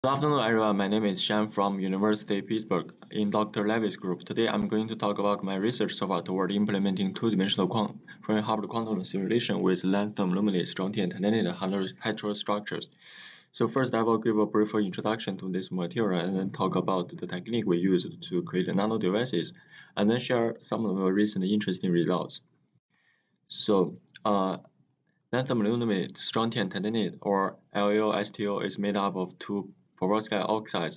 Good afternoon, everyone. My name is Shan from University of Pittsburgh in Dr. Levy's group. Today, I'm going to talk about my research so far toward implementing two-dimensional Fermi Hubbard quantum simulation with length-term luminate strontium and titanium heterostructures. So first, I will give a brief introduction to this material and then talk about the technique we use to create nano devices, and then share some of the recent interesting results. So, lanthanum aluminate strontium titanium, or LaSTO, is made up of two perovskite oxides,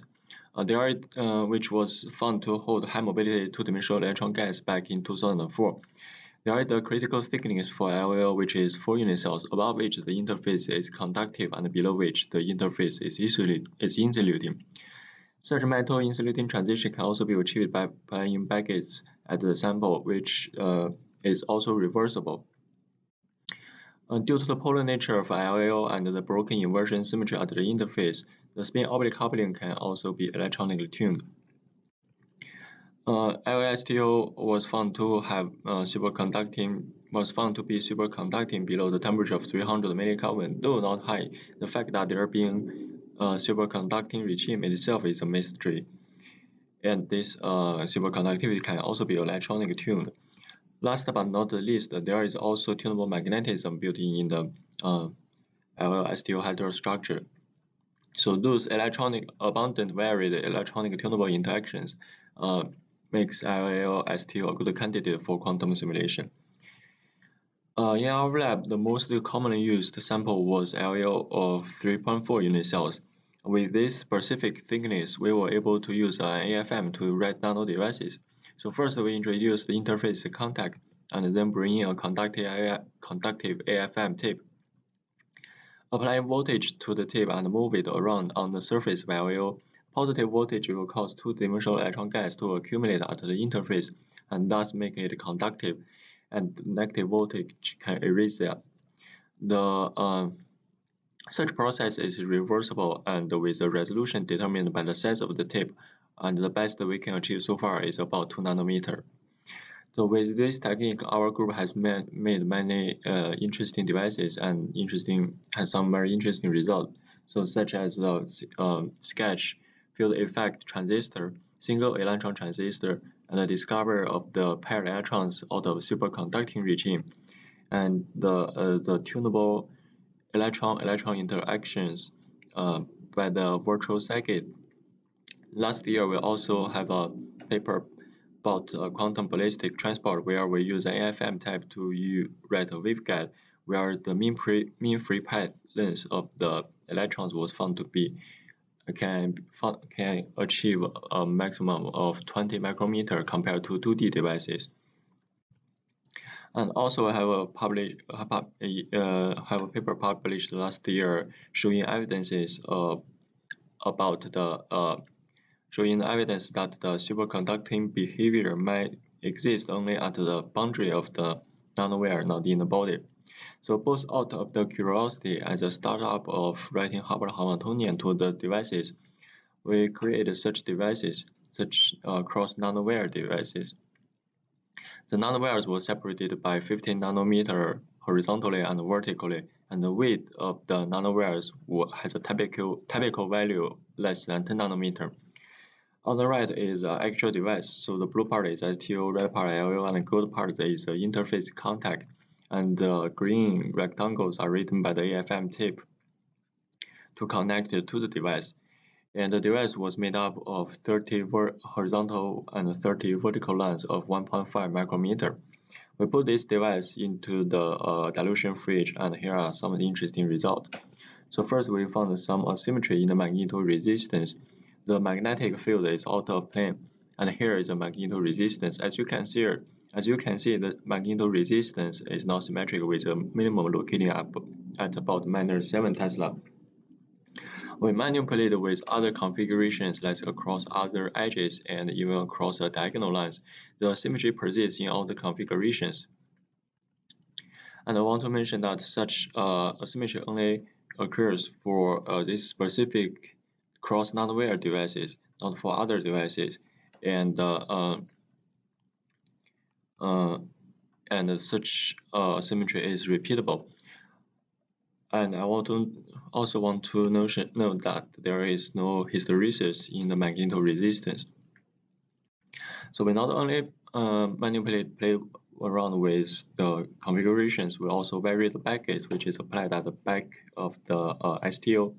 which was found to hold high mobility two-dimensional electron gas back in 2004. There is a critical thickness for LAO, which is 4 unit cells, above which the interface is conductive and below which the interface is insulating. Such metal insulating transition can also be achieved by applying baguettes at the sample, which is also reversible. Due to the polar nature of LAO and the broken inversion symmetry at the interface, the spin-orbit coupling can also be electronically tuned. LASTO was found to be superconducting below the temperature of 300 millikelvin, though not high. The fact that there being a superconducting regime itself is a mystery, and this superconductivity can also be electronically tuned. Last but not least, there is also tunable magnetism built in the LASTO heterostructure. So those abundant varied electronic tunable interactions makes LASTO a good candidate for quantum simulation. In our lab, the most commonly used sample was LAO of 3.4 unit cells. With this specific thickness, we were able to use an AFM to write nano devices. So first, we introduced the interface contact, and then bring in a conductive AFM tape. Apply voltage to the tape and move it around on the surface of LAO. Positive voltage will cause two-dimensional electron gas to accumulate at the interface and thus make it conductive, and negative voltage can erase that. Such process is reversible and with a resolution determined by the size of the tape, and the best we can achieve so far is about 2 nanometer. So with this technique, our group has made many interesting devices and has some very interesting results. So such as the sketch field effect transistor, single electron transistor, and the discovery of the paired electrons out of superconducting regime, and the tunable electron interactions by the virtual circuit. Last year, we also have a paper about quantum ballistic transport, where we use an AFM type to write a waveguide, where the mean free path length of the electrons was found to be can achieve a maximum of 20 micrometer compared to 2D devices. And also have a paper published last year showing evidences showing evidence that the superconducting behavior might exist only at the boundary of the nanowire, not in the body. So both out of the curiosity and the startup of writing Hubbard Hamiltonian to the devices, we created such devices, such cross-nanowire devices. The nanowires were separated by 15 nanometer horizontally and vertically, and the width of the nanowires has a typical value less than 10 nanometer. On the right is an actual device, so the blue part is STO, red part LO, and the gold part is the interface contact, and the green rectangles are written by the AFM tape to connect it to the device. And the device was made up of 30 horizontal and 30 vertical lines of 1.5 micrometer. We put this device into the dilution fridge, and here are some interesting results. So first, we found some asymmetry in the magnetoresistance. The magnetic field is out of plane, and here is the magnetoresistance. As you can see, the magnetoresistance is not symmetric, with a minimum locating up at about -7 Tesla. We manipulate with other configurations, like across other edges and even across the diagonal lines. The symmetry persists in all the configurations. And I want to mention that such asymmetry only occurs for this specific cross-nanowire devices, not for other devices. And such asymmetry is repeatable. And I also want to note that there is no hysteresis in the magnetoresistance. So we not only play around with the configurations, we also vary the backgates, which is applied at the back of the STO.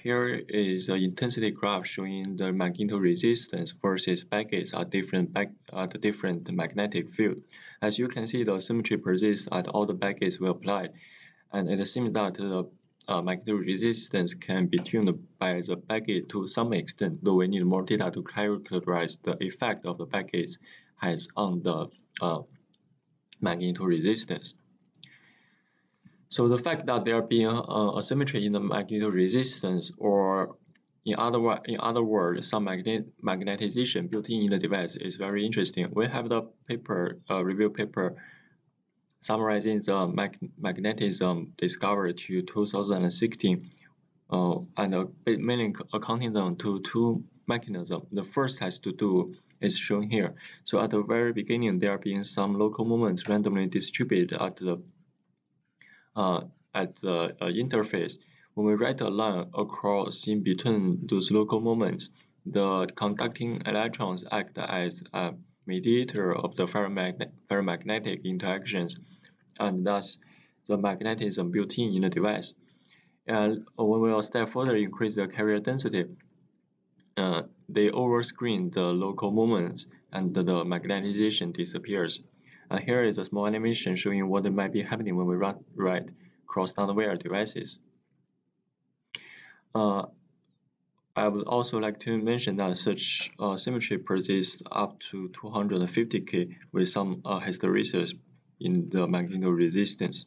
Here is an intensity graph showing the magnetoresistance versus backgates at the different magnetic field. As you can see, the symmetry persists at all the backgates we apply, and it seems that the magnetoresistance can be tuned by the backgate to some extent, though we need more data to characterize the effect of the backgates has on the magnetoresistance. So the fact that there being a symmetry in the magnetoresistance, or in other words, some magnetization built in the device, is very interesting. We have the review paper summarizing the magnetism discovered to 2016, and mainly accounting them to two mechanisms. The first has to do is shown here. So at the very beginning, there being some local moments randomly distributed at the interface. When we write a line across in between those local moments, the conducting electrons act as a mediator of the ferromagnetic interactions, and thus the magnetism built in the device. And when we will step further increase the carrier density, they overscreen the local moments and the magnetization disappears. And here is a small animation showing what might be happening when we write cross nanowire devices. I would also like to mention that such symmetry persists up to 250K with some hysteresis in the magnetoresistance.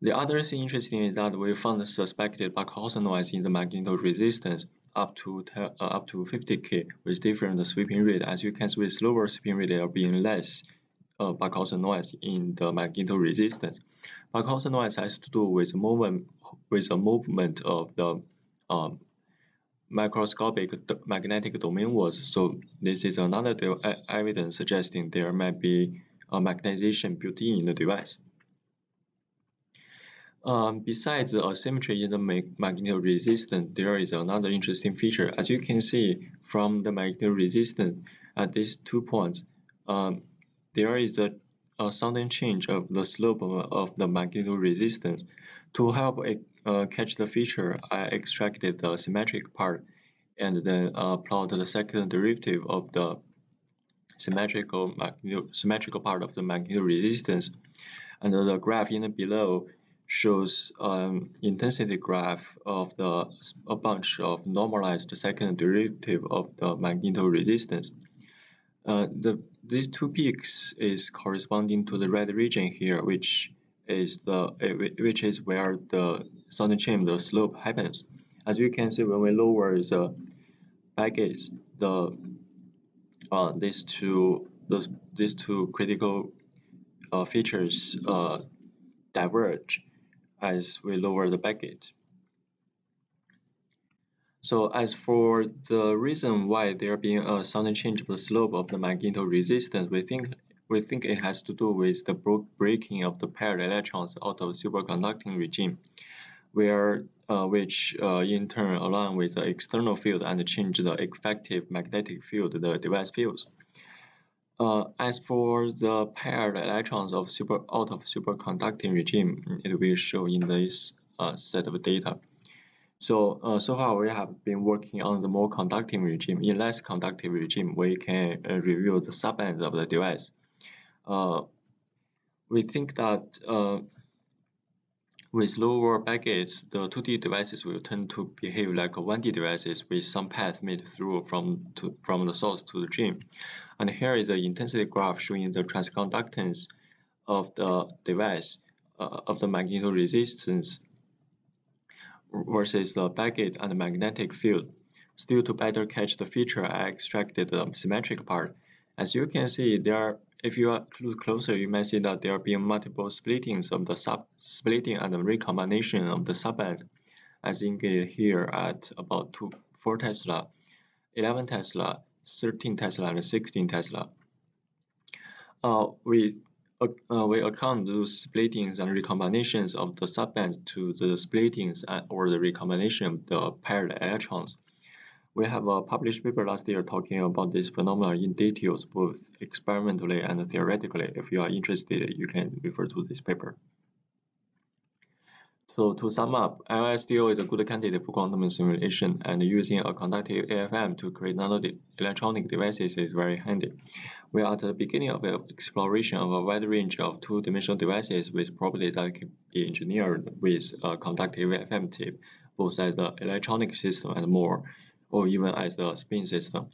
The other thing interesting is that we found the suspected Barkhausen noise in the magnetoresistance up to 50K with different sweeping rate. As you can see, with slower sweeping rate, there being less Barkhausen noise in the magnetoresistance. Barkhausen noise has to do with a movement of the microscopic magnetic domain was. So this is another evidence suggesting there might be a magnetization built in the device. Besides the asymmetry in the magnetoresistance, there is another interesting feature. As you can see from the magnetoresistance at these 2 points, there is a sudden change of the slope of the magnetoresistance. To help catch the feature, I extracted the symmetric part and then plot the second derivative of the symmetrical part of the magnetoresistance. And the graph in below shows intensity graph of a bunch of normalized second derivative of the magnetoresistance. These two peaks is corresponding to the red region here, which is where the sudden change the slope happens. As you can see, when we lower the backgates, these two critical features diverge as we lower the backgate. So as for the reason why there being a sudden change of the slope of the magnetoresistance, we think it has to do with the breaking of the paired electrons out of superconducting regime, which in turn align with the external field and change the effective magnetic field the device feels. As for the paired electrons out of superconducting regime, it will show in this set of data. So far we have been working on the more conducting regime. In less conductive regime, we can review the subbands of the device. We think that with lower backgates, the 2D devices will tend to behave like 1D devices with some path made through from the source to the drain. And here is the intensity graph showing the transconductance of the device of the magnetoresistance versus the backgate and the magnetic field. Still, to better catch the feature, I extracted the symmetric part. As you can see, if you look closer, you may see that there are being multiple splittings of the splitting and recombination of the subbands, as indicated here at about 4 Tesla, 11 Tesla, 13 Tesla, and 16 Tesla. we account those splittings and recombinations of the subbands to the splittings or the recombination of the paired electrons. We have a published paper last year talking about this phenomenon in details, both experimentally and theoretically. If you are interested, you can refer to this paper. So to sum up, LSTO is a good candidate for quantum simulation, and using a conductive AFM to create nanoelectronic devices is very handy. We are at the beginning of the exploration of a wide range of two-dimensional devices with properties that can be engineered with a conductive AFM tip, both as the electronic system and more, or even as a spin system.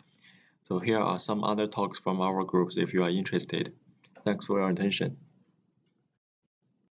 So here are some other talks from our groups if you are interested. Thanks for your attention.